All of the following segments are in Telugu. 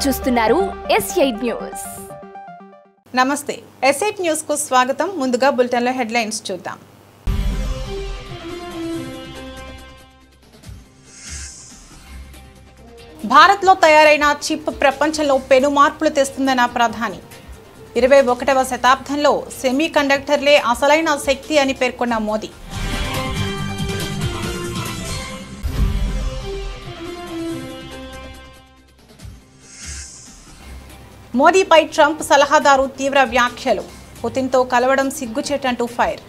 చూస్తున్నారు S8 న్యూస్. నమస్తే, S8 న్యూస్ కు స్వాగతం. ముందుగా బులెటిన్ లో హెడ్లైన్స్ చూద్దాం. భారత్ లో తయారైన చిప్ ప్రపంచంలో పెను మార్పులు తెస్తుందన్న ప్రధాని. 21వ శతాబ్దంలో సెమీ కండక్టర్లే అసలైన శక్తి అని పేర్కొన్న మోదీ. మోదీపై ట్రంప్ సలహాదారు తీవ్ర వ్యాఖ్యలు. పుతిన్తో కలవడం సిగ్గుచేటంటూ ఫైర్.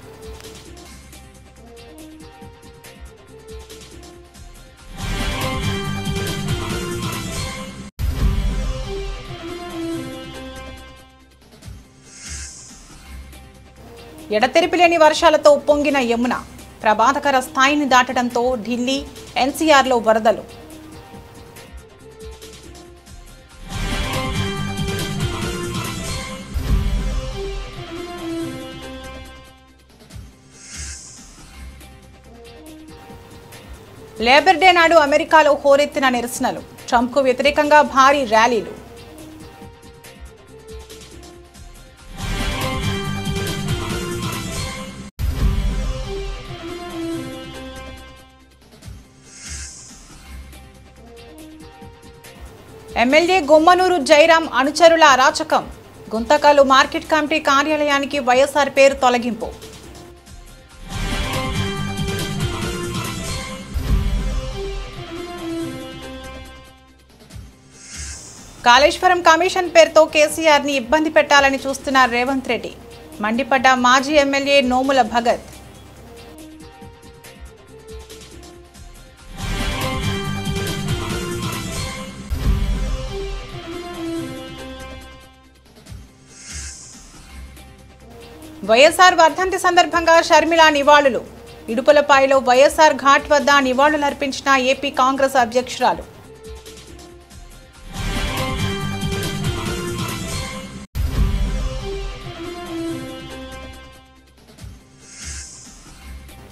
ఎడతెరిపి లేని వర్షాలతో ఉప్పొంగిన యమున. ప్రమాదకర స్థాయిని దాటడంతో ఢిల్లీ, NCRలో వరదలు. లేబర్ డే నాడు అమెరికాలో హోరెత్తిన నిరసనలు. ట్రంప్కు వ్యతిరేకంగా భారీ ర్యాలీలు. ఎమ్మెల్యే గుమ్మనూరు జయరాం అనుచరుల అరాచకం. గుంతకల్లు మార్కెట్ కమిటీ కార్యాలయానికి వైఎస్ఆర్ పేరు తొలగింపు. కాళేశ్వరం కమిషన్ పేరుతో కేసీఆర్ని ఇబ్బంది పెట్టాలని చూస్తున్న రేవంత్ రెడ్డి. మండిపడ్డ మాజీ ఎమ్మెల్యే నోముల భగత్. వైఎస్ఆర్ వర్ధంతి సందర్భంగా షర్మిల నివాళులు. ఇడుపులపాయలో వైఎస్ఆర్ ఘాట్ వద్ద నివాళులర్పించిన ఏపీ కాంగ్రెస్ అధ్యక్షురాలు.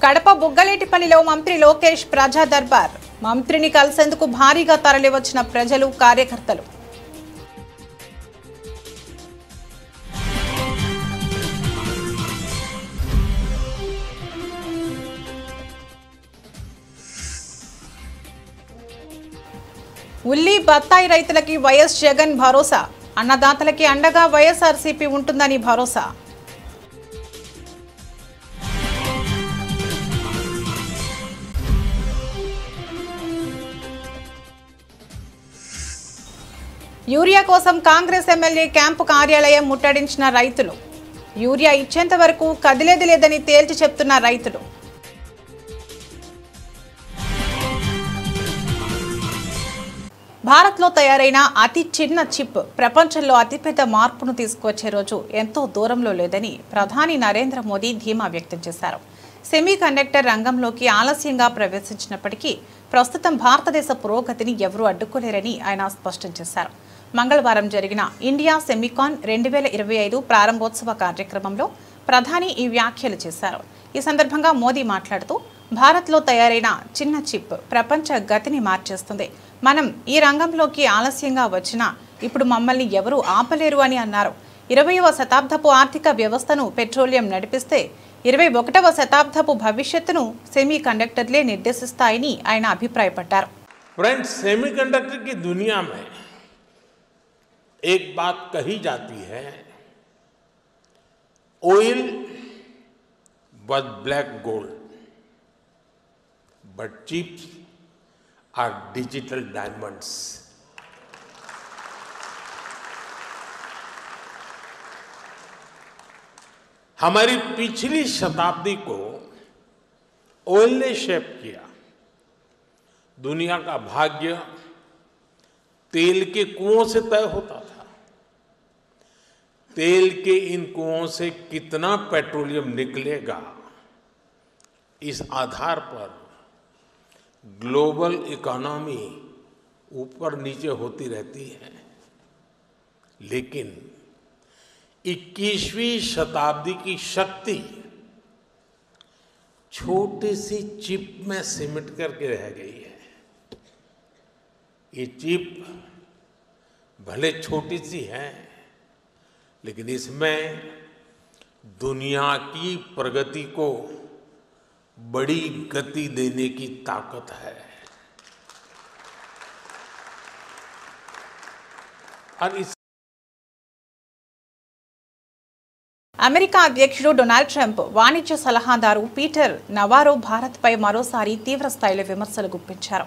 కడప బుగ్గలేటిపల్లిలో మంత్రి లోకేష్ ప్రజా దర్బార్. మంత్రిని కలిసేందుకు భారీగా తరలివచ్చిన ప్రజలు, కార్యకర్తలు. ఉల్లి, బత్తాయి రైతులకి వైఎస్ జగన్ భరోసా. అన్నదాతలకి అండగా వైఎస్ఆర్సీపీ ఉంటుందని భరోసా. యూరియా కోసం కాంగ్రెస్ ఎమ్మెల్యే క్యాంపు కార్యాలయం ముట్టడించిన రైతులు. యూరియా ఇచ్చేంత వరకు కదిలేది లేదని తేల్చి చెప్తున్న రైతులు. భారత్లో తయారైన అతి చిన్న చిప్ ప్రపంచంలో అతిపెద్ద మార్పును తీసుకువచ్చే రోజు ఎంతో దూరంలో లేదని ప్రధాని నరేంద్ర మోదీ ధీమా వ్యక్తం చేశారు. సెమీ కండక్టర్ రంగంలోకి ఆలస్యంగా ప్రవేశించినప్పటికీ ప్రస్తుతం భారతదేశ పురోగతిని ఎవరూ అడ్డుకోలేరని ఆయన స్పష్టం చేశారు. మంగళవారం జరిగిన ఇండియా సెమీకాన్ 2025 ప్రారంభోత్సవ కార్యక్రమంలో ప్రధాని ఈ వ్యాఖ్యలు చేశారు. ఈ సందర్భంగా మోదీ మాట్లాడుతూ, భారత్లో తయారైన చిన్న చిప్ ప్రపంచ గతిని మార్చేస్తుంది. మనం ఈ రంగంలోకి ఆలస్యంగా వచ్చినా ఇప్పుడు మమ్మల్ని ఎవరూ ఆపలేరు అని అన్నారు. 20వ శతాబ్దపు ఆర్థిక వ్యవస్థను పెట్రోలియం నడిపిస్తే 21వ శతాబ్దపు భవిష్యత్తును సెమీ కండక్టర్లే నిర్దేశిస్తాయని ఆయన అభిప్రాయపడ్డారు. फ्रेंड्स, सेमीकंडक्टर की दुनिया में एक बात कही जाती है, oil was black gold, but chips are digital diamonds. हमारी पिछली शताब्दी को ऑयल ने शेप किया. दुनिया का भाग्य तेल के कुओं से तय होता था. तेल के इन कुओं से कितना पेट्रोलियम निकलेगा, इस आधार पर ग्लोबल इकोनॉमी ऊपर नीचे होती रहती है. लेकिन 21वीं शताब्दी की शक्ति छोटी सी चिप में सिमट करके रह गई है. ये चिप भले छोटी सी है, लेकिन इसमें दुनिया की प्रगति को बड़ी गति देने की ताकत है। और इस అమెరికా అధ్యక్షుడు డొనాల్డ్ ట్రంప్ వాణిజ్య సలహాదారు పీటర్ నవారో భారత్పై మరోసారి తీవ్ర స్థాయిలో విమర్శలు గుప్పించారు.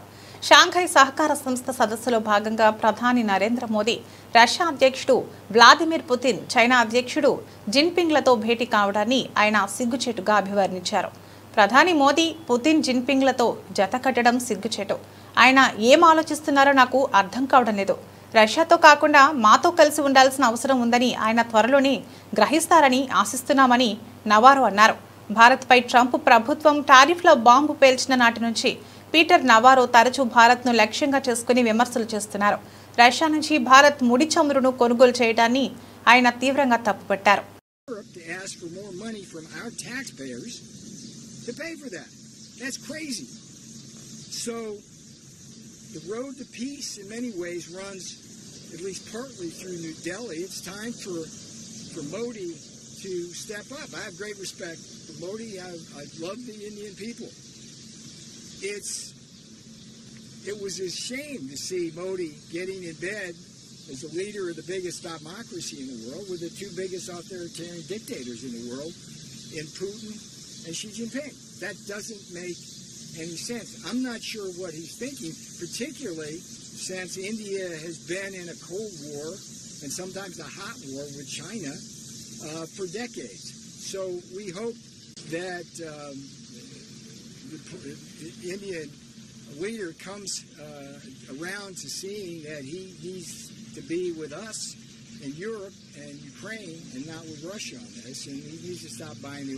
షాంఘై సహకార సంస్థ సదస్సులో భాగంగా ప్రధాని నరేంద్ర మోదీ, రష్యా అధ్యక్షుడు వ్లాదిమిర్ పుతిన్, చైనా అధ్యక్షుడు జిన్పింగ్లతో భేటీ కావడాన్ని ఆయన సిగ్గుచేటుగా అభివర్ణించారు. ప్రధాని మోదీ పుతిన్ జిన్పింగ్లతో జత కట్టడం సిగ్గుచేటు. ఆయన ఏం ఆలోచిస్తున్నారో నాకు అర్థం కావడం లేదు. రష్యాతో కాకుండా మాతో కలిసి ఉండాల్సిన అవసరం ఉందని ఆయన త్వరలోనే గ్రహిస్తారని ఆశిస్తున్నామని నవారో అన్నారు. భారత్పై ట్రంప్ ప్రభుత్వం టారిఫ్ల బాంబు పేల్చిన నాటి నుంచి పీటర్ నవారో తరచూ భారత్ను లక్ష్యంగా చేసుకుని విమర్శలు చేస్తున్నారు. రష్యా నుంచి భారత్ ముడి చమురును కొనుగోలు చేయడాన్ని ఆయన తీవ్రంగా తప్పుపట్టారు. The road to peace in many ways runs at least partly through New Delhi. It's time for Modi to step up. I have great respect for Modi. I love the Indian people. It was a shame to see Modi getting in bed as the leader of the biggest democracy in the world with the two biggest authoritarian dictators in the world, in Putin and Xi Jinping. That doesn't make any sense. I'm not sure what he's thinking, particularly since India has been in a cold war and sometimes a hot war with China for decades. So we hope that the Indian leader comes around to seeing that he's to be with us in Europe and Ukraine and not with Russia on this, and he needs to stop buying the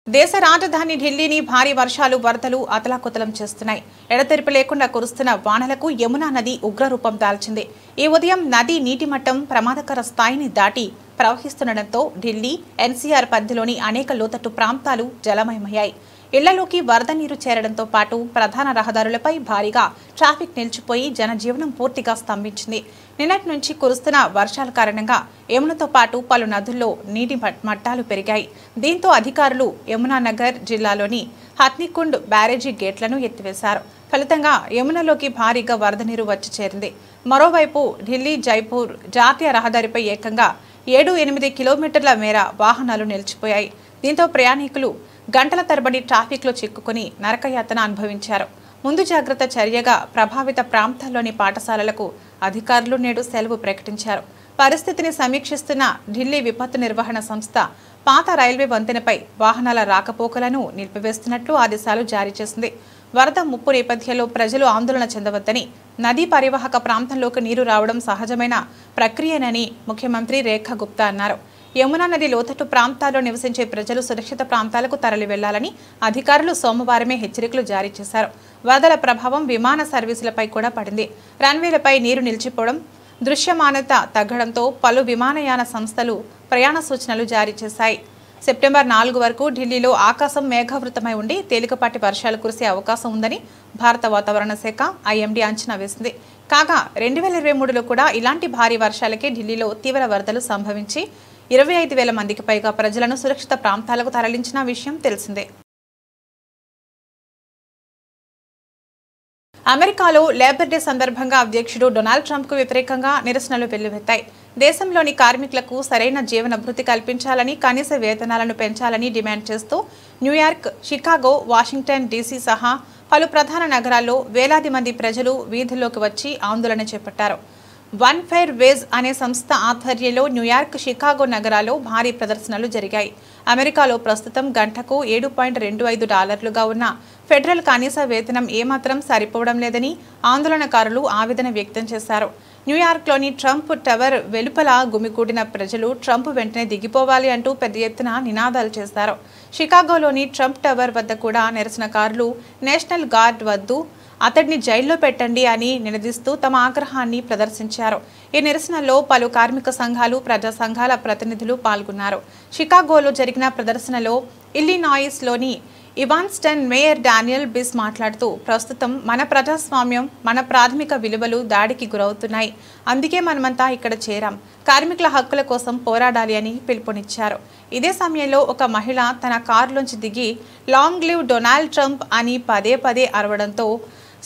దేశ రాజధాని ఢిల్లీని భారీ వర్షాలు, వరదలు అతలాకుతలం చేస్తున్నాయి. ఎడతెరిపి లేకుండా కురుస్తున్న వానలకు యమునా నది ఉగ్రరూపం దాల్చింది. ఈ ఉదయం నది నీటి మట్టం ప్రమాదకర స్థాయిని దాటి ప్రవహిస్తుండటంతో ఢిల్లీ ఎన్సీఆర్ పరిధిలోని అనేక లోతట్టు ప్రాంతాలు జలమయమయ్యాయి. ఇళ్లలోకి వరద నీరు చేరడంతో పాటు ప్రధాన రహదారులపై భారీగా ట్రాఫిక్ నిలిచిపోయి జనజీవనం పూర్తిగా స్తంభించింది. నిన్నటి నుంచి కురుస్తున్న వర్షాల కారణంగా యమునతో పాటు పలు నదుల్లో నీటి మట్టాలు పెరిగాయి. దీంతో అధికారులు యమునా నగర్ జిల్లాలోని హత్నికుండ్ బ్యారేజీ గేట్లను ఎత్తివేశారు. ఫలితంగా యమునలోకి భారీగా వరద నీరు వచ్చి చేరింది. మరోవైపు ఢిల్లీ జైపూర్ జాతీయ రహదారిపై ఏకంగా 7-8 కిలోమీటర్ల మేర వాహనాలు నిలిచిపోయాయి. దీంతో ప్రయాణికులు గంటల తరబడి ట్రాఫిక్లో చిక్కుకుని నరకయాతన అనుభవించారు. ముందు జాగ్రత్త చర్యగా ప్రభావిత ప్రాంతాల్లోని పాఠశాలలకు అధికారులు నేడు సెలవు ప్రకటించారు. పరిస్థితిని సమీక్షిస్తున్న ఢిల్లీ విపత్తు నిర్వహణ సంస్థ పాత రైల్వే వంతెనపై వాహనాల రాకపోకలను నిలిపివేస్తున్నట్లు ఆదేశాలు జారీ చేసింది. వరద ముప్పు నేపథ్యంలో ప్రజలు ఆందోళన చెందవద్దని, నదీ పరివాహక ప్రాంతంలోకి నీరు రావడం సహజమైన ప్రక్రియనని ముఖ్యమంత్రి రేఖా గుప్తా అన్నారు. యమునా నది లోతట్టు ప్రాంతాల్లో నివసించే ప్రజలు సురక్షిత ప్రాంతాలకు తరలి వెళ్లాలని అధికారులు సోమవారమే హెచ్చరికలు జారీ చేశారు. వరదల ప్రభావం విమాన సర్వీసులపై కూడా పడింది. రన్వేలపై నీరు నిలిచిపోవడం, దృశ్యమానత తగ్గడంతో పలు విమానయాన సంస్థలు ప్రయాణ సూచనలు జారీ చేశాయి. సెప్టెంబర్ 4 వరకు ఢిల్లీలో ఆకాశం మేఘావృతమై ఉండి తేలికపాటి వర్షాలు కురిసే అవకాశం ఉందని భారత వాతావరణ శాఖ ఐఎండీ అంచనా వేసింది. కాగా 2023లో కూడా ఇలాంటి భారీ వర్షాలకే ఢిల్లీలో తీవ్ర వరదలు సంభవించి 25,000 మందికి పైగా ప్రజలను సురక్షిత ప్రాంతాలకు తరలించిన విషయం తెలిసిందే. అమెరికాలో లేబర్ డే సందర్భంగా అధ్యక్షుడు డొనాల్డ్ ట్రంప్కు వ్యతిరేకంగా నిరసనలు వెల్లువెత్తాయి. దేశంలోని కార్మికులకు సరైన జీవన భృతి కల్పించాలని, కనీస వేతనాలను పెంచాలని డిమాండ్ చేస్తూ న్యూయార్క్, షికాగో, వాషింగ్టన్ డీసీ సహా పలు ప్రధాన నగరాల్లో వేలాది మంది ప్రజలు వీధుల్లోకి వచ్చి ఆందోళన చేపట్టారు. వన్ ఫెయిర్ వేజ్ అనే సంస్థ ఆధ్వర్యంలో న్యూయార్క్, షికాగో నగరాల్లో భారీ ప్రదర్శనలు జరిగాయి. అమెరికాలో ప్రస్తుతం గంటకు $7.25గా ఉన్న ఫెడరల్ కనీస వేతనం ఏమాత్రం సరిపోవడం లేదని ఆందోళనకారులు ఆవేదన వ్యక్తం చేశారు. న్యూయార్క్లోని ట్రంప్ టవర్ వెలుపల గుమికూడిన ప్రజలు ట్రంప్ వెంటనే దిగిపోవాలి అంటూ పెద్ద ఎత్తున నినాదాలు చేశారు. షికాగోలోని ట్రంప్ టవర్ వద్ద కూడా నిరసనకారులు నేషనల్ గార్డ్ వద్దు, అతడిని జైల్లో పెట్టండి అని నినదిస్తూ తమ ఆగ్రహాన్ని ప్రదర్శించారు. ఈ నిరసనలో పలు కార్మిక సంఘాలు, ప్రజా సంఘాల ప్రతినిధులు పాల్గొన్నారు. షికాగోలో జరిగిన ప్రదర్శనలో ఇల్లినాయిస్లోని ఇవాన్స్టన్ మేయర్ డానియల్ బిస్ మాట్లాడుతూ ప్రస్తుతం మన ప్రజాస్వామ్యం మన ప్రాథమిక విలువలు దాడికి గురవుతున్నాయి, అందుకే మనమంతా ఇక్కడ చేరాం, కార్మికుల హక్కుల కోసం పోరాడాలి అని పిలుపునిచ్చారు. ఇదే సమయంలో ఒక మహిళ తన కారులోంచి దిగి లాంగ్ లివ్ డొనాల్డ్ ట్రంప్ అని పదే పదే అరవడంతో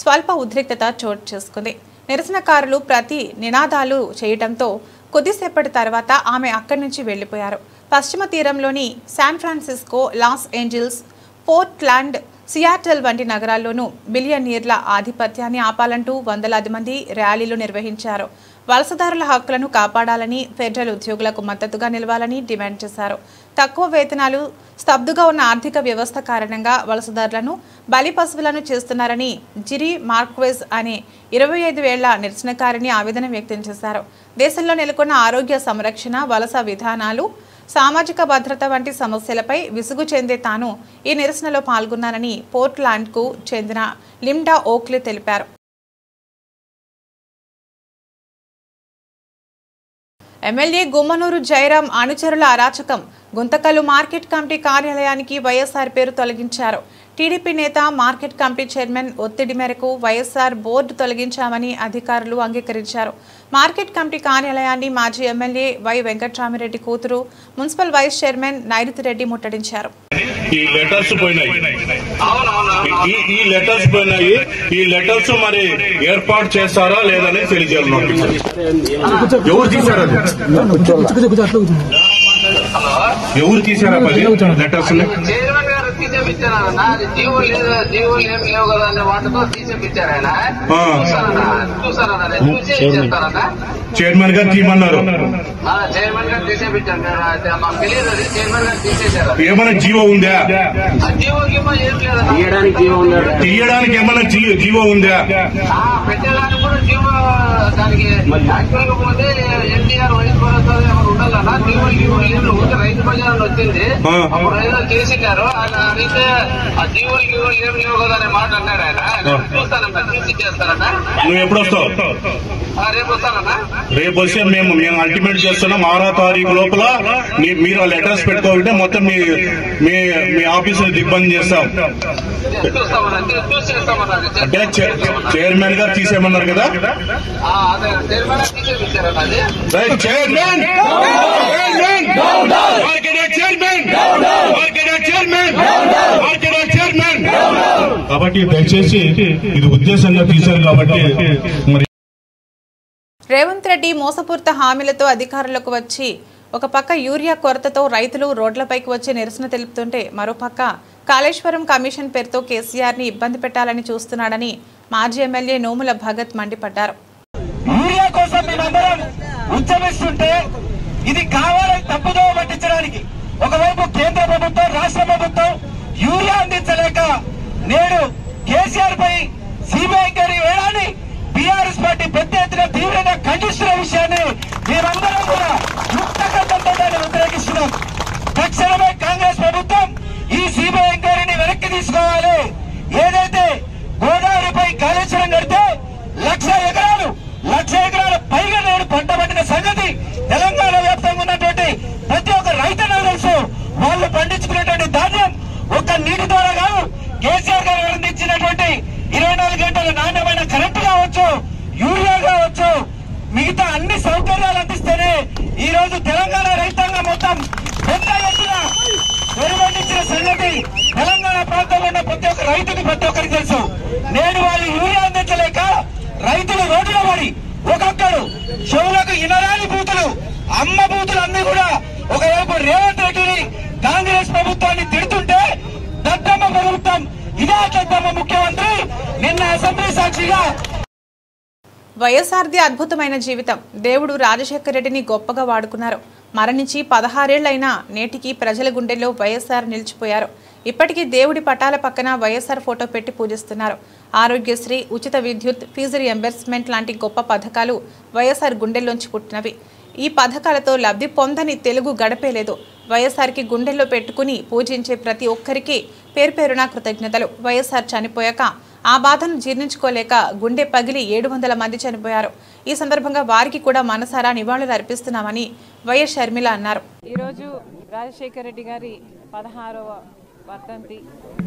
స్వల్ప ఉద్రిక్తత చోటు చేసుకుంది. నిరసనకారులు ప్రతి నినాదాలు చేయడంతో కొద్దిసేపటి తర్వాత ఆమె అక్కడి నుంచి వెళ్లిపోయారు. పశ్చిమ తీరంలోని San Francisco, Los Angeles, Portland, Seattle వంటి నగరాల్లోనూ బిలియనీర్ల ఆధిపత్యాన్ని ఆపాలంటూ వందలాది మంది ర్యాలీలు నిర్వహించారు. వలసదారుల హక్కులను కాపాడాలని, ఫెడరల్ ఉద్యోగులకు మద్దతుగా నిలవాలని డిమాండ్ చేశారు. తక్కువ వేతనాలు, స్తబ్దుగా ఉన్న ఆర్థిక వ్యవస్థ కారణంగా వలసదారులను బలిపశువులను చేస్తున్నారని జిరి మార్క్వెజ్ అనే 25 ఏళ్ల నిరసనకారిని ఆవేదన వ్యక్తం చేశారు. దేశంలో నెలకొన్న ఆరోగ్య సంరక్షణ, వలస విధానాలు, సామాజిక భద్రత వంటి సమస్యలపై విసుగు చెందే తాను ఈ నిరసనలో పాల్గొన్నానని పోర్ట్లాండ్కు చెందిన లిండా ఓక్లీ తెలిపారు. ఎమ్మెల్యే గుమ్మనూరు జయరాం అనుచరుల అరాచకం. గుంతకల్లు మార్కెట్ కమిటీ కార్యాలయానికి వైఎస్ఆర్ పేరు తొలగించారు. టీడీపీ నేత, మార్కెట్ కమిటీ చైర్మన్ ఒత్తిడి మేరకు వైఎస్ఆర్ బోర్డు తొలగించామని అధికారులు అంగీకరించారు. మార్కెట్ కమిటీ కార్యాలయాన్ని మాజీ ఎమ్మెల్యే వై వెంకట్రామిరెడ్డి కూతురు, మున్సిపల్ వైస్ చైర్మన్ నైరుతి రెడ్డి ముట్టడించారు. ఈ లెటర్స్ మరి ఏర్పాటు చేస్తారా లేదని తెలియజేయాలి. ఎవరు తీసారా లెటర్స్? చైర్మన్ గారు తీయమన్నారు. ఏమైనా జీవో ఉందా? తీయడానికి ఏమైనా జీవో ఉందా? పెట్టడానికి కూడా జీవో దానికి యాక్చువల్గా పోతే ఎన్టీఆర్ వైస్ ఉండాలన్నా జీవో రైతు బజార్ వచ్చింది, అప్పుడు ఏదో చేసింటారు. ఆయన అడిగితే ఆ జీవో ఏం లేవు కదా అనే మాట అన్నాడు ఆయన. చూస్తానన్నా, తీసి చేస్తానన్నా. నువ్వు ఎప్పుడు వస్తావు? రేపు వస్తానన్నా. రేపు వస్తే మేము అల్టిమేట్ చేస్తున్నాం. 6వ తారీఖు లోపల మీరు ఆ లెటర్స్ పెట్టుకోవాలంటే మొత్తం మీ ఆఫీసులు దిగ్బంద్ చేస్తాం. అంటే చైర్మన్ గారు తీసేయమన్నారు కదా? కాబట్టి దయచేసి ఇది ఉద్దేశంగా తీశారు కాబట్టి. రేవంత్ రెడ్డి మోసపూరిత హామీలతో అధికారులకు వచ్చి ఒక పక్క యూరియా కొరతతో రైతులు రోడ్లపైకి వచ్చి నిరసన తెలుపుతుంటే మరోపక్క కాళేశ్వరం కమిషన్ పేరుతో కేసీఆర్ని ఇబ్బంది పెట్టాలని చూస్తున్నాడని మాజీ ఎమ్మెల్యే నోముల భగత్ మండిపడ్డారు. యూరియా కోసం మేమందరం ఉద్యమిస్తుంటే ఇది కావాలని తప్పుదో పట్టించడానికి ఒకవైపు కేంద్ర ప్రభుత్వం, రాష్ట్ర ప్రభుత్వం యూరియా అందించలేక నేడు కేసీఆర్ పై సిబిఐ ఎంక్వైరీ వేయడాన్ని బీఆర్ఎస్ పార్టీ పెద్ద ఎత్తున తీవ్రంగా ఖండిస్తున్న విషయాన్ని మేమందరం కూడా ముక్తకంఠంతో వ్యతిరేకిస్తున్నాం. తక్షణమే కాంగ్రెస్ ప్రభుత్వం ఈ సిబిఐ ఎంక్వైరీని వెనక్కి తీసుకోవాలి. ఏదైతే గోదావరిపై కాళేశ్వరం కడితే 1,00,000 ఎకరాల పైగా నేడు పంట పండిన సంగతి తెలంగాణ వ్యాప్తంగా ఉన్నటువంటి ప్రతి ఒక్క రైతులకు తెలుసు. వాళ్ళు పండించుకునేటువంటి ధాన్యం ఒక్క నీటి ద్వారా కాదు, కేసీఆర్ గారు అందించినటువంటి 24 గంటల నాణ్యమైన కరెంటు కావచ్చు, యూరియా కావచ్చు, మిగతా అన్ని సౌకర్యాలు అందిస్తేనే ఈ రోజు తెలంగాణ రైతాంగం మొత్తం పెద్ద ఎత్తున వెలువడించిన సంగతి తెలంగాణ ప్రాంతంలో ఉన్న ప్రతి ఒక్క రైతుకి, ప్రతి ఒక్కరికి తెలుసు. నేడు వాళ్ళు యూరియా అందించలేక రైతులు రోడ్డులో పడి ఒక్కొక్కడు చెవులకు ఇనరాని బూతులు, అమ్మ బూతులు అన్ని కూడా ఒకవైపు రేవంత్ రెడ్డిని, కాంగ్రెస్ ప్రభుత్వాన్ని తిడుతుంటే దద్దమ్మ ప్రభుత్వం ఇదే దద్దమ్మ ముఖ్యమంత్రి నిన్న అసెంబ్లీ సాక్షిగా వైఎస్ఆర్ది అద్భుతమైన జీవితం. దేవుడు రాజశేఖర రెడ్డిని గొప్పగా వాడుకున్నారు. మరణించి 16 ఏళ్లైనా నేటికి ప్రజల గుండెల్లో వైఎస్ఆర్ నిలిచిపోయారు. ఇప్పటికీ దేవుడి పటాల పక్కన వైఎస్ఆర్ ఫోటో పెట్టి పూజిస్తున్నారు. ఆరోగ్యశ్రీ, ఉచిత విద్యుత్, ఫీజు రియంబర్స్మెంట్ లాంటి గొప్ప పథకాలు వైఎస్ఆర్ గుండెల్లోంచి పుట్టినవి. ఈ పథకాలతో లబ్ధి పొందని తెలుగు గడపేలేదు. వైఎస్ఆర్కి గుండెల్లో పెట్టుకుని పూజించే ప్రతి ఒక్కరికి పేరు పేరున కృతజ్ఞతలు. వైఎస్ఆర్ చనిపోయాక ఆ బాధను జీర్ణించుకోలేక గుండె పగిలి 700 మంది చనిపోయారు. ఈ సందర్భంగా వారికి కూడా మనసారా నివాళులు అర్పిస్తున్నామని వైఎస్ షర్మిల అన్నారు. ఈరోజు రాజశేఖర రెడ్డి గారి 16వ వర్ధంతి.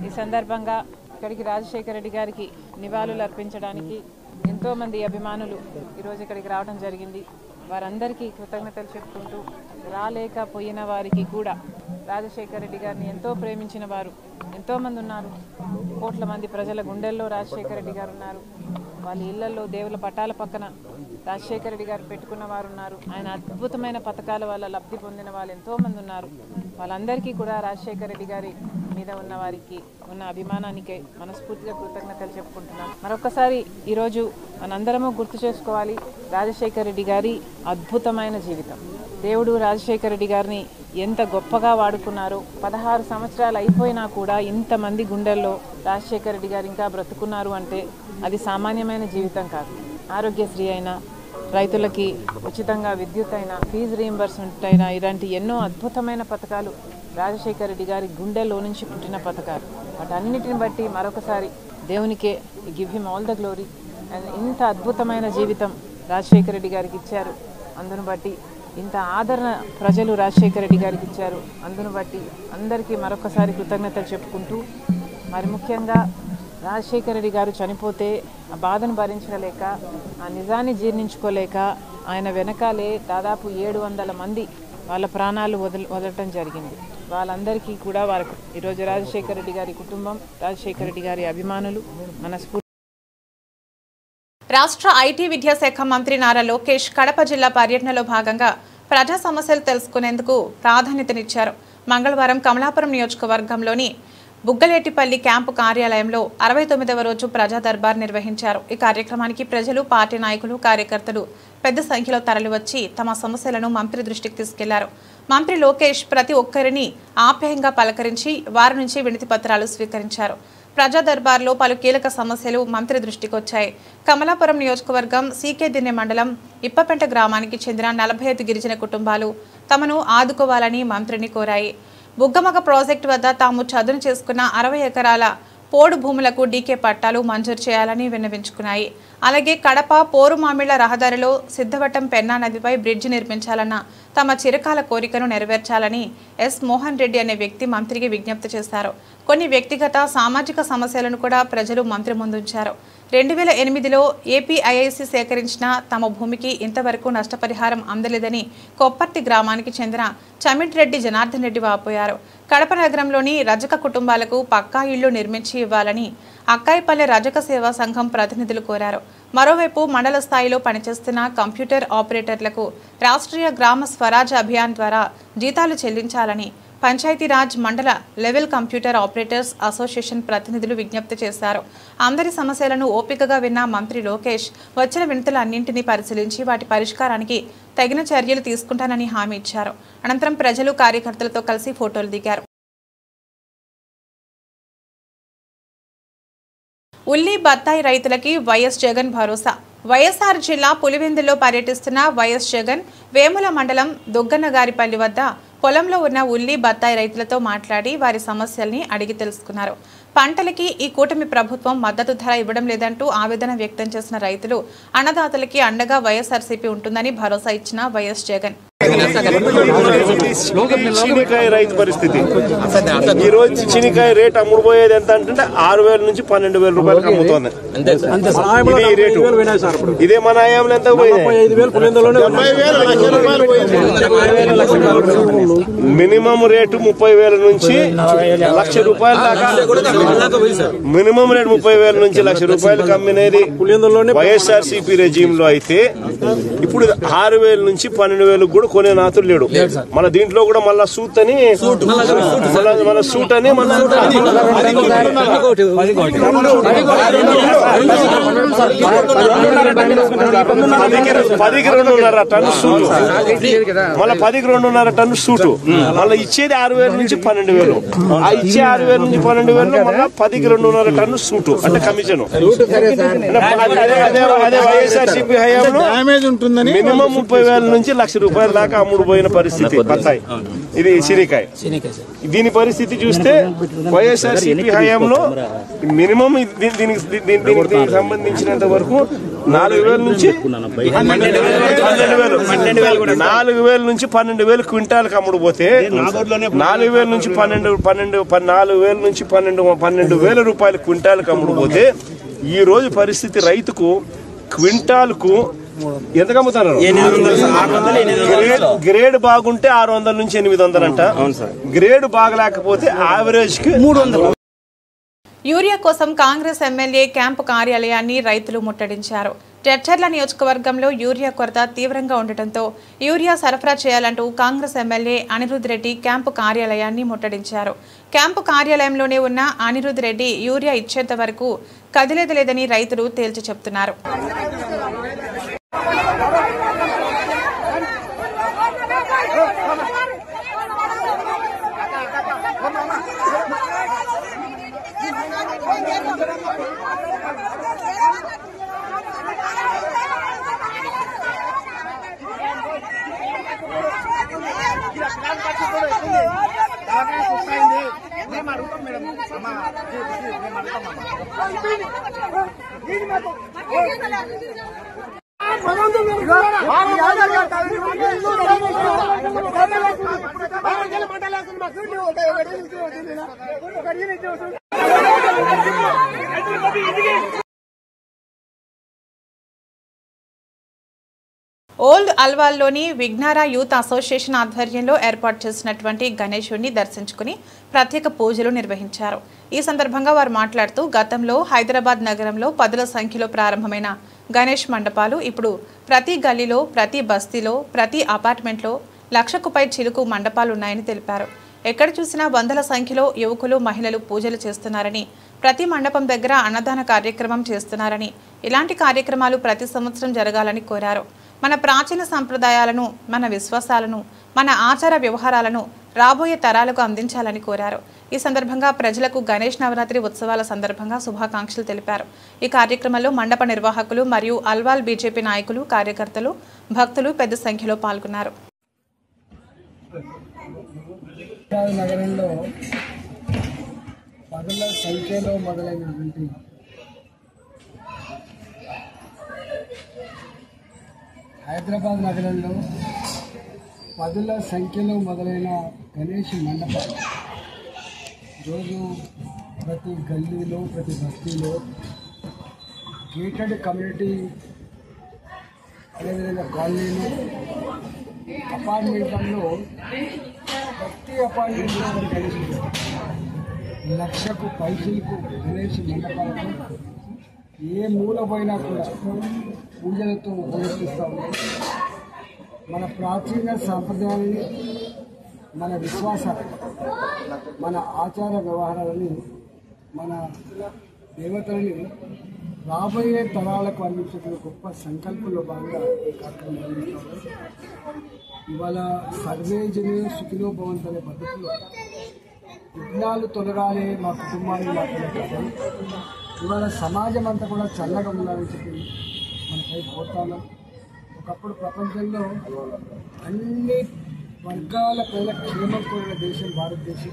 ఈ సందర్భంగా ఇక్కడికి రాజశేఖర రెడ్డి గారికి నివాళులు అర్పించడానికి ఎంతోమంది అభిమానులు ఈరోజు ఇక్కడికి రావడం జరిగింది. వారందరికీ కృతజ్ఞతలు చెప్పుకుంటూ, రాలేకపోయిన వారికి కూడా రాజశేఖర రెడ్డి గారిని ఎంతో ప్రేమించిన వారు ఎంతోమంది ఉన్నారు. కోట్ల మంది ప్రజల గుండెల్లో రాజశేఖర రెడ్డి గారు ఉన్నారు. వాళ్ళ ఇళ్లలో దేవుల పటాల పక్కన రాజశేఖర రెడ్డి గారు పెట్టుకున్న వారు ఉన్నారు. ఆయన అద్భుతమైన పథకాల వల్ల లబ్ధి పొందిన వాళ్ళు ఎంతోమంది ఉన్నారు. వాళ్ళందరికీ కూడా రాజశేఖర రెడ్డి గారి మీద ఉన్న వారికి ఉన్న అభిమానానికే మనస్ఫూర్తిగా కృతజ్ఞతలు చెప్పుకుంటున్నాను. మరొకసారి ఈరోజు మనందరము గుర్తు చేసుకోవాలి, రాజశేఖర రెడ్డి గారి అద్భుతమైన జీవితం. దేవుడు రాజశేఖర రెడ్డి గారిని ఎంత గొప్పగా వాడుకున్నారో. 16 సంవత్సరాలు అయిపోయినా కూడా ఇంతమంది గుండెల్లో రాజశేఖర రెడ్డి గారు ఇంకా బ్రతుకున్నారు అంటే అది సామాన్యమైన జీవితం కాదు. ఆరోగ్యశ్రీ అయినా, రైతులకి ఉచితంగా విద్యుత్ అయినా, ఫీజు రీయింబర్స్మెంట్ అయినా, ఇలాంటి ఎన్నో అద్భుతమైన పథకాలు రాజశేఖర రెడ్డి గారి గుండెల్లో నుంచి పుట్టిన పథకాలు. వాటన్నిటిని బట్టి మరొకసారి దేవునికే give him all the glory. And ఇంత అద్భుతమైన జీవితం రాజశేఖర రెడ్డి గారికి ఇచ్చారు. అందును బట్టి ఇంత ఆదరణ ప్రజలు రాజశేఖర రెడ్డి గారికి ఇచ్చారు. అందును బట్టి అందరికీ మరొకసారి కృతజ్ఞతలు చెప్పుకుంటూ, మరి ముఖ్యంగా రాజశేఖర రెడ్డి గారు చనిపోతే ఆ బాధను భరించలేక, ఆ నిజాన్ని జీర్ణించుకోలేక ఆయన వెనకాలే దాదాపు 700 మంది వాళ్ళ ప్రాణాలు వదలటం జరిగింది. వాళ్ళందరికీ కూడా వారికి ఈరోజు రాజశేఖర రెడ్డి గారి కుటుంబం, రాజశేఖర రెడ్డి గారి అభిమానులు మనస్ఫూర్తి. రాష్ట్ర ఐటీ విద్యాశాఖ మంత్రి నారా లోకేష్ కడప జిల్లా పర్యటనలో భాగంగా ప్రజా సమస్యలు తెలుసుకునేందుకు ప్రాధాన్యతనిచ్చారు. మంగళవారం కమలాపురం నియోజకవర్గంలోని బుగ్గలేటిపల్లి క్యాంపు కార్యాలయంలో 69వ రోజు ప్రజా దర్బార్ నిర్వహించారు. ఈ కార్యక్రమానికి ప్రజలు, పార్టీ నాయకులు, కార్యకర్తలు పెద్ద సంఖ్యలో తరలివచ్చి తమ సమస్యలను మంత్రి దృష్టికి తీసుకెళ్లారు. మంత్రి లోకేష్ ప్రతి ఒక్కరిని ఆప్యాయంగా పలకరించి వారి నుంచి వినతి పత్రాలు స్వీకరించారు. ప్రజా దర్బార్లో పలు కీలక సమస్యలు మంత్రి దృష్టికి వచ్చాయి. కమలాపురం నియోజకవర్గం సీకేదిన్నె మండలం ఇప్పపెంట గ్రామానికి చెందిన 45 గిరిజన కుటుంబాలు తమను ఆదుకోవాలని మంత్రిని కోరాయి. బుగ్గమగ ప్రాజెక్టు వద్ద తాము చదును చేసుకున్న 60 ఎకరాల పోడు భూములకు డీకే పట్టాలు మంజూరు చేయాలని విన్నవించుకున్నాయి. అలాగే కడప పోరుమామిళ్ల రహదారిలో సిద్ధవటం పెన్నా నదిపై బ్రిడ్జి నిర్మించాలన్న తమ చిరకాల కోరికను నెరవేర్చాలని ఎస్ మోహన్ రెడ్డి అనే వ్యక్తి మంత్రికి విజ్ఞప్తి చేశారు. కొన్ని వ్యక్తిగత సామాజిక సమస్యలను కూడా ప్రజలు మంత్రి ముందుంచారు. 2008లో ఏపీఐఐసి సేకరించిన తమ భూమికి ఇంతవరకు నష్టపరిహారం అందలేదని కొప్పర్తి గ్రామానికి చెందిన చమిట్ రెడ్డి జనార్దన్ రెడ్డి వాపోయారు. కడప నగరంలోని రజక కుటుంబాలకు పక్కా ఇళ్లు నిర్మించి ఇవ్వాలని అక్కాయిపల్లె రజక సేవా సంఘం ప్రతినిధులు కోరారు. మరోవైపు మండల స్థాయిలో పనిచేస్తున్న కంప్యూటర్ ఆపరేటర్లకు రాష్ట్రీయ గ్రామ స్వరాజ్ అభియాన్ ద్వారా జీతాలు చెల్లించాలని పంచాయతీరాజ్ మండల లెవెల్ కంప్యూటర్ ఆపరేటర్స్ అసోసియేషన్ ప్రతినిధులు విజ్ఞప్తి చేశారు. అందరి సమస్యలను ఓపికగా విన్న మంత్రి లోకేష్ వచ్చిన వినతులన్నింటినీ పరిశీలించి వాటి పరిష్కారానికి తగిన చర్యలు తీసుకుంటానని హామీ ఇచ్చారు. అనంతరం ప్రజలు, కార్యకర్తలతో కలిసి ఫోటోలు దిగారు. ఉల్లి, బత్తాయి రైతులకి వైఎస్ జగన్ భరోసా. వైఎస్ఆర్ జిల్లా పులివెందులో పర్యటిస్తున్న వైఎస్ జగన్ వేముల మండలం దుగ్గన్నగారిపల్లి వద్ద పొలంలో ఉన్న ఉల్లి, బత్తాయి రైతులతో మాట్లాడి వారి సమస్యల్ని అడిగి తెలుసుకున్నారు. పంటలకి ఈ కూటమి ప్రభుత్వం మద్దతు ధర ఇవ్వడం లేదంటూ ఆవేదన వ్యక్తం చేసిన రైతులు, అన్నదాతలకి అండగా వైఎస్ఆర్సీపీ ఉంటుందని భరోసా ఇచ్చిన వైఎస్ జగన్. చీనికాయ రైతు పరిస్థితి ఈ రోజు చీనికాయ రేట్ అమ్ముడుపోయేది ఎంత అంటే 6,000 నుంచి 12,000 రూపాయలకు అమ్ముతోంది. ఇదే మన హయాంలో ఎంత మినిమం రేటు 30,000 నుంచి 1,00,000 రూపాయల దాకా. మినిమం రేటు 30,000 నుంచి 1,00,000 రూపాయలకు అమ్మినది వైఎస్ఆర్సీపీ రెజీమ్ లో అయితే ఇప్పుడు 6,000 నుంచి 12,000 కూడా కొనే నాతులు లేడు. మన దీంట్లో కూడా మళ్ళా సూట్ అని మన సూట్ అని మన 10కి 2.5 టన్ను సూటు, మళ్ళీ 10కి 2.5 టన్ను సూటు, మళ్ళీ ఇచ్చేది 6,000 నుంచి 12,000. ఆ ఇచ్చే 6,000 నుంచి 12,000 మళ్ళీ 10కి 2.5 టన్ను సూటు అంటే కమిషన్. అదే వైఎస్ఆర్సీపీ హయాంలో మినిమం 30,000 నుంచి 1,00,000 రూపాయల దాకా అమ్ముడు పోయిన పరిస్థితి బత్తాయి, ఇది శనికాయ. దీని పరిస్థితి చూస్తే వైఎస్ఆర్సీపీ హయాంలో మినిమం దీనికి సంబంధించినంత వరకు 4,000 నుంచి 4,000 నుంచి 12,000 క్వింటాలకు అమ్ముడు పోతే 4,000 నుంచి 12,000 రూపాయల క్వింటాలకు అమ్ముడు పోతే ఈ రోజు పరిస్థితి రైతుకు క్వింటాల్కు ఎంతకు అమ్ముతున్నారు? గ్రేడ్ బాగుంటే 600 నుంచి 800 అంట, గ్రేడ్ బాగలేకపోతే యావరేజ్ కి 300. యూరియా కోసం కాంగ్రెస్ ఎమ్మెల్యే క్యాంపు కార్యాలయాన్ని రైతులు ముట్టడించారు. జడ్చర్ల నియోజకవర్గంలో యూరియా కొరత తీవ్రంగా ఉండటంతో యూరియా సరఫరా చేయాలంటూ కాంగ్రెస్ ఎమ్మెల్యే అనిరుద్ రెడ్డి క్యాంపు కార్యాలయాన్ని ముట్టడించారు. క్యాంపు కార్యాలయంలోనే ఉన్న అనిరుద్ రెడ్డి యూరియా ఇచ్చేంత వరకు కదిలేదలేదని రైతులు తేల్చి చెప్తున్నారు. ఓల్డ్ అల్వాల్లోని విఘ్నారా యూత్ అసోసియేషన్ ఆధ్వర్యంలో ఏర్పాటు చేసినటువంటి గణేశుడిని దర్శించుకుని ప్రత్యేక పూజలు నిర్వహించారు. ఈ సందర్భంగా వారు మాట్లాడుతూ గతంలో హైదరాబాద్ నగరంలో 10ల సంఖ్యలో ప్రారంభమైన గణేష్ మండపాలు ఇప్పుడు ప్రతి గల్లీలో, ప్రతి బస్తీలో, ప్రతి అపార్ట్మెంట్లో 1,00,000కు పై చిలుకు మండపాలు ఉన్నాయని తెలిపారు. ఎక్కడ చూసినా 100ల సంఖ్యలో యువకులు, మహిళలు పూజలు చేస్తున్నారని, ప్రతి మండపం దగ్గర అన్నదాన కార్యక్రమం చేస్తున్నారని, ఇలాంటి కార్యక్రమాలు ప్రతి సంవత్సరం జరగాలని కోరారు. మన ప్రాచీన సంప్రదాయాలను, మన విశ్వాసాలను, మన ఆచార వ్యవహారాలను రాబోయే తరాలకు అందించాలని కోరారు. ఈ సందర్భంగా ప్రజలకు గణేష్ నవరాత్రి ఉత్సవాల సందర్భంగా శుభాకాంక్షలు తెలిపారు. ఈ కార్యక్రమంలో మండప నిర్వాహకులు మరియు అల్వాల్ బీజేపీ నాయకులు, కార్యకర్తలు, భక్తులు పెద్ద సంఖ్యలో పాల్గొన్నారు. నగరంలో 10ల సంఖ్యలో మొదలైనటువంటి హైదరాబాద్ నగరంలో 10ల సంఖ్యలో మొదలైన గణేష్ మండపాలు రోజు ప్రతి గల్లీలో, ప్రతి బస్తీలో, గేటెడ్ కమ్యూనిటీ, అదేవిధంగా కాలనీలు, అపార్ట్మెంట్లలో ప్రతి అపార్ట్మెంట్లో గణేష్ 1,00,000కు పైసలకు గణేష్ మండపాలకు ఏ మూల పోయినా కూడా పూజలతో ఉపయోగిస్తూ ఉంటాం. మన ప్రాచీన సాంప్రదాయాలని, మన విశ్వాసాలని, మన ఆచార వ్యవహారాలని, మన దేవతలని రాబోయే తరాలకు అందించే గొప్ప సంకల్పంలో భాగంగా ఈ కార్యక్రమం నిర్వహిస్తాం. ఇవాళ సర్వే జనే సుఖినో భవంతు అనే పద్ధతిలో విఘ్నాలు తొలగాలి మా కుటుంబాన్ని మాట్లాడుతాం. ఇవాళ సమాజం అంతా కూడా చల్లగా ఉండాలని చెప్పి మనపై కోరుతాను. ఒకప్పుడు ప్రపంచంలో అన్ని వర్గాల ప్రజల క్షేమం కోరిన దేశం భారతదేశం.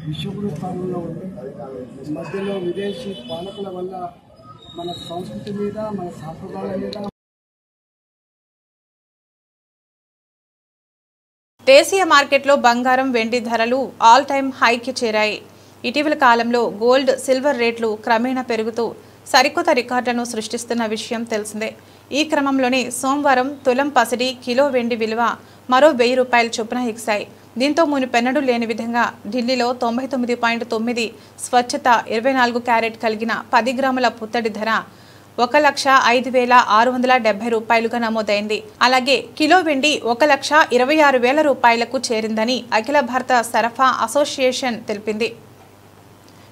విశ్వగురు స్థానంలో ఉంది. మధ్యలో విదేశీ పాలకుల వల్ల మన సంస్కృతి మీద, మన సాంప్రదాయాల మీద. దేశీయ మార్కెట్లో బంగారం, వెండి ధరలు ఆల్ టైమ్ హైకి చేరాయి. ఇటీవల కాలంలో గోల్డ్, సిల్వర్ రేట్లు క్రమేణా పెరుగుతూ సరికొత్త రికార్డులను సృష్టిస్తున్న విషయం తెలిసిందే. ఈ క్రమంలోనే సోమవారం తులం పసిడి, కిలో వెండి విలువ మరో 1,000 రూపాయల చొప్పున ఎగిశాయి. దీంతో మునుపెన్నడూ లేని విధంగా ఢిల్లీలో 99.9 స్వచ్ఛత 24 క్యారెట్ కలిగిన 10 గ్రాముల పుత్తడి ధర 1,05,670 రూపాయలుగా నమోదైంది. అలాగే కిలో వెండి 1,26,000 రూపాయలకు చేరిందని అఖిల భారత సరఫరా అసోసియేషన్ తెలిపింది.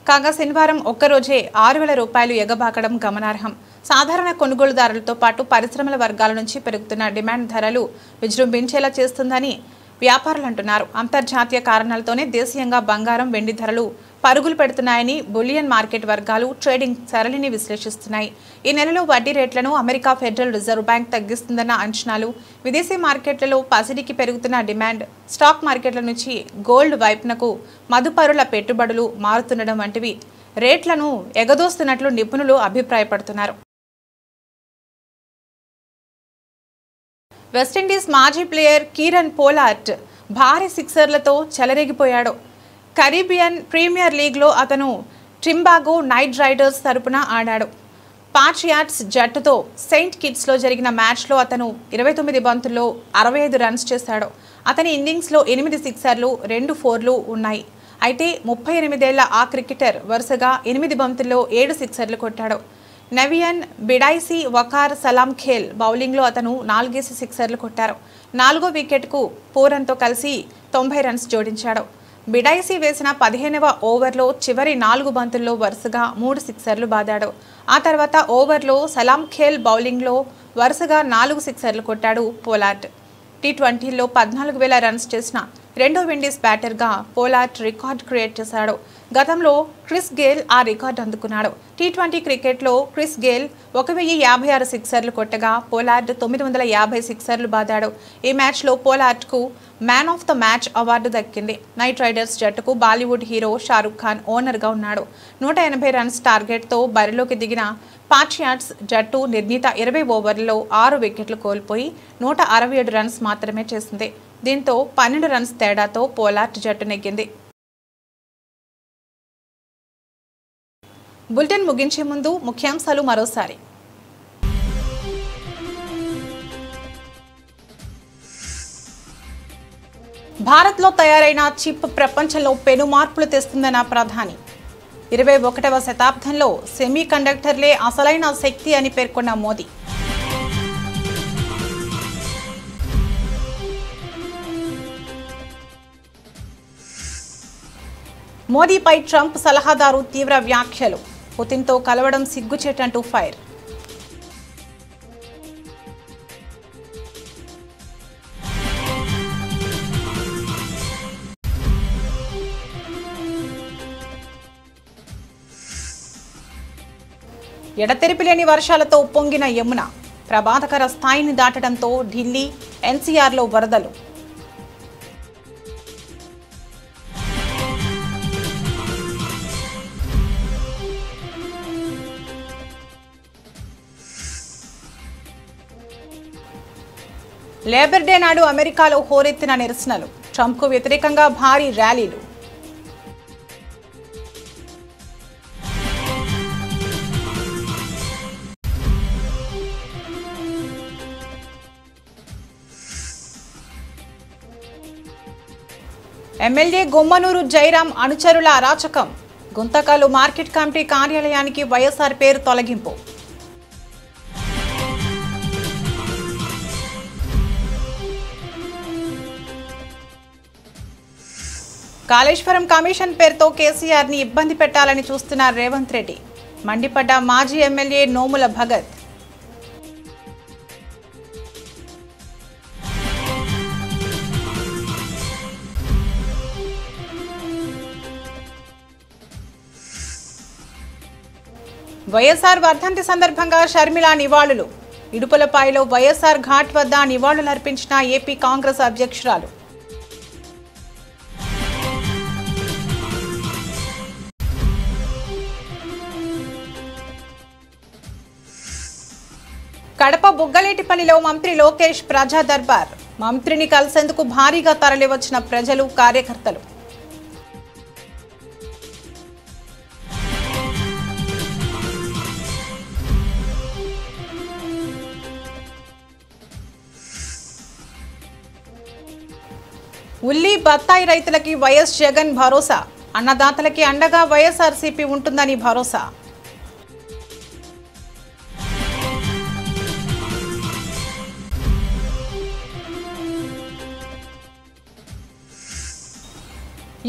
కాగా శనివారం ఒక్కరోజే 6,000 రూపాయలు ఎగబాకడం గమనార్హం. సాధారణ కొనుగోలుదారులతో పాటు పరిశ్రమల వర్గాల నుంచి పెరుగుతున్న డిమాండ్ ధరలు విజృంభించేలా చేస్తుందని వ్యాపారులు అంటున్నారు. అంతర్జాతీయ కారణాలతోనే దేశీయంగా బంగారం, వెండి ధరలు పరుగులు పెడుతున్నాయని బులియన్ మార్కెట్ వర్గాలు ట్రేడింగ్ సరళిని విశ్లేషిస్తున్నాయి. ఈ నెలలో వడ్డీ రేట్లను అమెరికా ఫెడరల్ రిజర్వ్ బ్యాంక్ తగ్గిస్తుందన్న అంచనాలు, విదేశీ మార్కెట్లలో పసిడికి పెరుగుతున్న డిమాండ్, స్టాక్ మార్కెట్ల నుంచి గోల్డ్ వైపునకు మదుపరుల పెట్టుబడులు మారుతుండడం వంటివి రేట్లను ఎగదోస్తున్నట్లు నిపుణులు అభిప్రాయపడుతున్నారు. వెస్టిండీస్ మాజీ ప్లేయర్ కీరన్ పోలార్డ్ భారీ సిక్సర్లతో చెలరేగిపోయాడు. కరీబియన్ ప్రీమియర్ లీగ్లో అతను ట్రింబాగో నైట్ రైడర్స్ తరపున ఆడాడు. పాట్రియాట్స్ జట్టుతో సెయింట్ కిట్స్లో జరిగిన మ్యాచ్లో అతను 29 బంతుల్లో 65 రన్స్ చేశాడు. అతని ఇన్నింగ్స్లో 8 సిక్సర్లు, 2 ఫోర్లు ఉన్నాయి. అయితే 38 ఏళ్ల ఆ క్రికెటర్ వరుసగా 8 బంతుల్లో 7 సిక్సర్లు కొట్టాడు. నవియన్ బిడైసి వకార్ సలాం ఖేల్ బౌలింగ్లో అతను 4 సిక్సర్లు కొట్టారు. 4వ వికెట్కు పూరన్తో కలిసి 90 రన్స్ జోడించాడు. బిడైసి వేసిన 15వ ఓవర్లో చివరి 4 బంతుల్లో వరుసగా 3 సిక్సర్లు బాదాడు. ఆ తర్వాత ఓవర్లో సలాం ఖేల్ బౌలింగ్లో వరుసగా 4 సిక్సర్లు కొట్టాడు పోలార్డ్. టీ20లో 14,000 రన్స్ చేసిన రెండో విండీస్ బ్యాటర్గా పోలార్డ్ రికార్డ్ క్రియేట్ చేశాడు. గతంలో క్రిస్ గేల్ ఆ రికార్డు అందుకున్నాడు. టీ20 క్రికెట్లో క్రిస్ గేల్ 1,056 సిక్సర్లు కొట్టగా పోలార్డ్ 950 సిక్సర్లు బాదాడు. ఈ మ్యాచ్లో పోలార్డ్కు man of the match award దక్కింది. నైట్ రైడర్స్ జట్టుకు బాలీవుడ్ హీరో షారుఖ్ ఖాన్ ఓనర్గా ఉన్నాడు. 180 రన్స్ టార్గెట్తో బరిలోకి దిగిన పాట్రియాట్స్ జట్టు నిర్ణీత 20 ఓవర్లలో 6 వికెట్లు కోల్పోయి 167 రన్స్ మాత్రమే చేసింది. దీంతో 12 రన్స్ తేడాతో పోలార్డ్ జట్టు నెగ్గింది. బులెటిన్ ముగించే ముందు ముఖ్యాంశాలు మరోసారి. భారత్లో తయారైన చిప్ ప్రపంచంలో పెను మార్పులు తెస్తుందన్న ప్రధాని. 21వ శతాబ్దంలో సెమీ కండక్టర్లే అసలైన శక్తి అని పేర్కొన్న మోదీ. మోదీపై ట్రంప్ సలహాదారు తీవ్ర వ్యాఖ్యలు. పుతిన్తో కలవడం సిగ్గుచేటంటూ ఫైర్. ఎడతెరిపిలేని వర్షాలతో ఉప్పొంగిన యమున ప్రమాదకర స్థాయిని దాటడంతో ఢిల్లీ ఎన్సీఆర్లో వరదలు. లేబర్ డే నాడు అమెరికాలో హోరెత్తిన నిరసనలు. ట్రంప్కు వ్యతిరేకంగా భారీ ర్యాలీలు. ఎమ్మెల్యే గుమ్మనూరు జైరాం అనుచరుల అరాచకం. గుంతకల్లు మార్కెట్ కమిటీ కార్యాలయానికి వైఎస్ఆర్ పేరు తొలగింపు. కాళేశ్వరం కమిషన్ పేరుతో కేసీఆర్ని ఇబ్బంది పెట్టాలని చూస్తున్న రేవంత్ రెడ్డి. మండిపడ్డ మాజీ ఎమ్మెల్యే నోముల భగత్. వైఎస్ఆర్ వర్ధంతి సందర్భంగా షర్మిల నివాళులు. ఇడుపులపాయలో వైఎస్ఆర్ ఘాట్ వద్ద నివాళులర్పించిన ఏపీ కాంగ్రెస్ అధ్యక్షురాలు. కడప బుగ్గలేటిపల్లిలో మంత్రి లోకేష్ ప్రజా దర్బార్. మంత్రిని కలిసేందుకు భారీగా తరలివచ్చిన ప్రజలు, కార్యకర్తలు. ఉల్లి బత్తాయి రైతులకి వైఎస్ జగన్ భరోసా. అన్నదాతలకి అండగా వైఎస్ఆర్సీపీ ఉంటుందని భరోసా.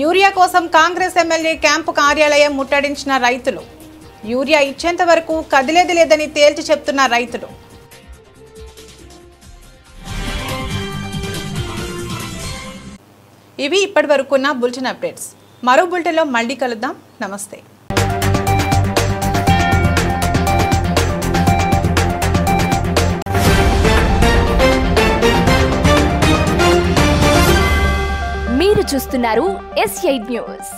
యూరియా కోసం కాంగ్రెస్ ఎమ్మెల్యే క్యాంపు కార్యాలయం ముట్టడించిన రైతులు. యూరియా ఇచ్చేంత వరకు కదిలేది లేదని తేల్చి చెప్తున్న రైతులు. ఇవి ఇప్పటివరకున్న బులెటిన్ అప్డేట్స్. మరో బులెటిన్లో మళ్ళీ కలుద్దాం. నమస్తే. మీరు చూస్తున్నారు S8 న్యూస్.